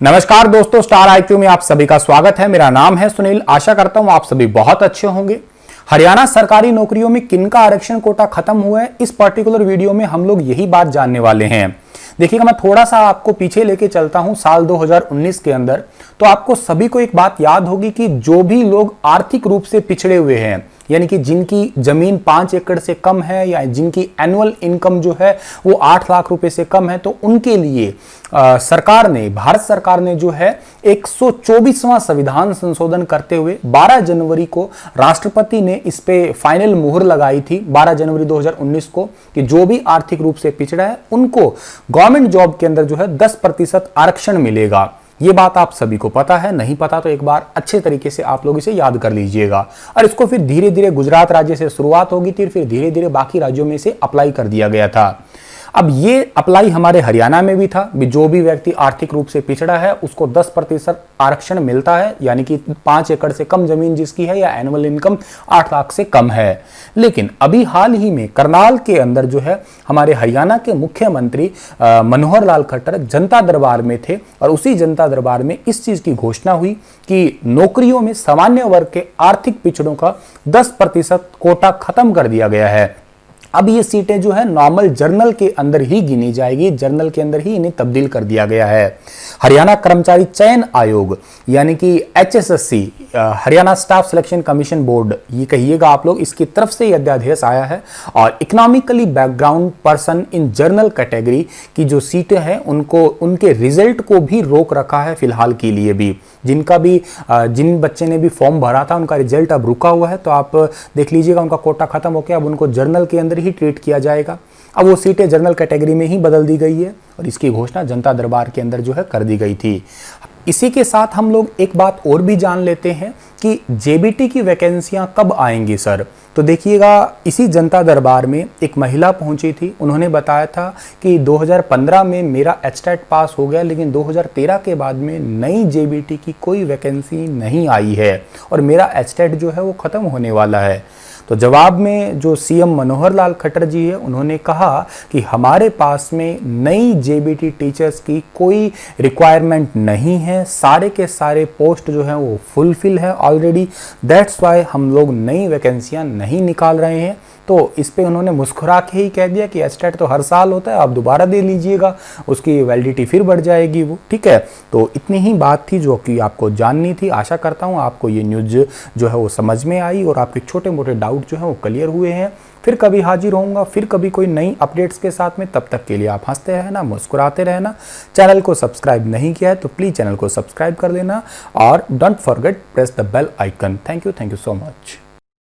नमस्कार दोस्तों, star IQ में आप सभी का स्वागत है। मेरा नाम है सुनील। आशा करता हूं आप सभी बहुत अच्छे होंगे। हरियाणा सरकारी नौकरियों में किनका आरक्षण कोटा खत्म हुआ है, इस पर्टिकुलर वीडियो में हम लोग यही बात जानने वाले हैं। देखिएगा, मैं थोड़ा सा आपको पीछे लेके चलता हूं साल 2019 के अंदर, तो आपको सभी को एक बात याद होगी कि जो भी लोग आर्थिक रूप से पिछड़े हुए हैं, यानी कि जिनकी जमीन 5 एकड़ से कम है या जिनकी एनुअल इनकम जो है वो 8 लाख रुपए से कम है, तो उनके लिए भारत सरकार ने जो है 124वां संविधान संशोधन करते हुए 12 जनवरी को राष्ट्रपति ने इस पे फाइनल मुहर लगाई थी 12 जनवरी 2019 को, कि जो भी आर्थिक रूप से पिछड़ा है उनको गवर्नमेंट जॉब के अंदर जो है 10% आरक्षण मिलेगा। ये बात आप सभी को पता है, नहीं पता तो एक बार अच्छे तरीके से आप लोग इसे याद कर लीजिएगा। और इसको फिर धीरे धीरे गुजरात राज्य से शुरुआत होगी थी, फिर धीरे धीरे बाकी राज्यों में इसे अप्लाई कर दिया गया था। अब ये अप्लाई हमारे हरियाणा में भी था, जो भी व्यक्ति आर्थिक रूप से पिछड़ा है उसको 10% आरक्षण मिलता है, यानी कि 5 एकड़ से कम जमीन जिसकी है या एनुअल इनकम 8 लाख से कम है। लेकिन अभी हाल ही में करनाल के अंदर जो है हमारे हरियाणा के मुख्यमंत्री मनोहर लाल खट्टर जनता दरबार में थे, और उसी जनता दरबार में इस चीज की घोषणा हुई कि नौकरियों में सामान्य वर्ग के आर्थिक पिछड़ों का 10% कोटा खत्म कर दिया गया है। अब ये सीटें जो है नॉर्मल जर्नल के अंदर ही गिनी जाएगी, जर्नल के अंदर ही इन्हें तब्दील कर दिया गया है। हरियाणा कर्मचारी चयन आयोग यानी कि HSSC, Haryana staff selection commission board, ये कहिएगा आप लोग, इसकी तरफ से यह अध्यादेश आया है। और economically background person in general category की जो सीटें हैं उनको, उनके रिजल्ट को भी रोक रखा है फिलहाल के लिए भी। जिन बच्चे ने भी फॉर्म भरा था उनका रिजल्ट अब रुका हुआ है, तो आप देख लीजिएगा उनका कोटा खत्म हो गया। अब उनको जर्नल के अंदर ही ट्रीट किया जाएगा। अब वो सीटें जनरल कैटेगरी में ही बदल दी गई है, और इसकी घोषणा जनता दरबार के अंदर जो है कर दी गई थी। इसी के साथ हम लोग एक बात और भी जान लेते हैं कि JBT की वैकेंसियां कब आएंगी सर। तो देखिएगा, इसी जनता दरबार में एक महिला पहुंची थी, उन्होंने बताया था कि 2015 में मेरा HTET पास हो गया, लेकिन 2013 के बाद में नई JBT की कोई वैकेंसी नहीं आई है और मेरा HTET जो है वो ख़त्म होने वाला है। तो जवाब में जो CM मनोहर लाल खट्टर जी है, उन्होंने कहा कि हमारे पास में नई JBT टीचर्स की कोई रिक्वायरमेंट नहीं है, सारे के सारे पोस्ट जो हैं वो फुलफिल है ऑलरेडी। दैट्स वाई हम लोग नई वैकेंसियां नहीं निकाल रहे हैं। तो इस पे उन्होंने मुस्कुरा के ही कह दिया कि HTET तो हर साल होता है, आप दोबारा दे लीजिएगा, उसकी वैलिडिटी फिर बढ़ जाएगी वो, ठीक है। तो इतनी ही बात थी जो कि आपको जाननी थी। आशा करता हूँ आपको ये न्यूज़ जो है वो समझ में आई और आपके छोटे मोटे डाउट जो है वो क्लियर हुए हैं। फिर कभी हाजिर होऊंगा, फिर कभी कोई नई अपडेट्स के साथ में। तब तक के लिए आप हंसते रहना, मुस्कुराते रहना। चैनल को सब्सक्राइब नहीं किया है तो प्लीज़ चैनल को सब्सक्राइब कर लेना, और don't forget press the bell icon. Thank you so much.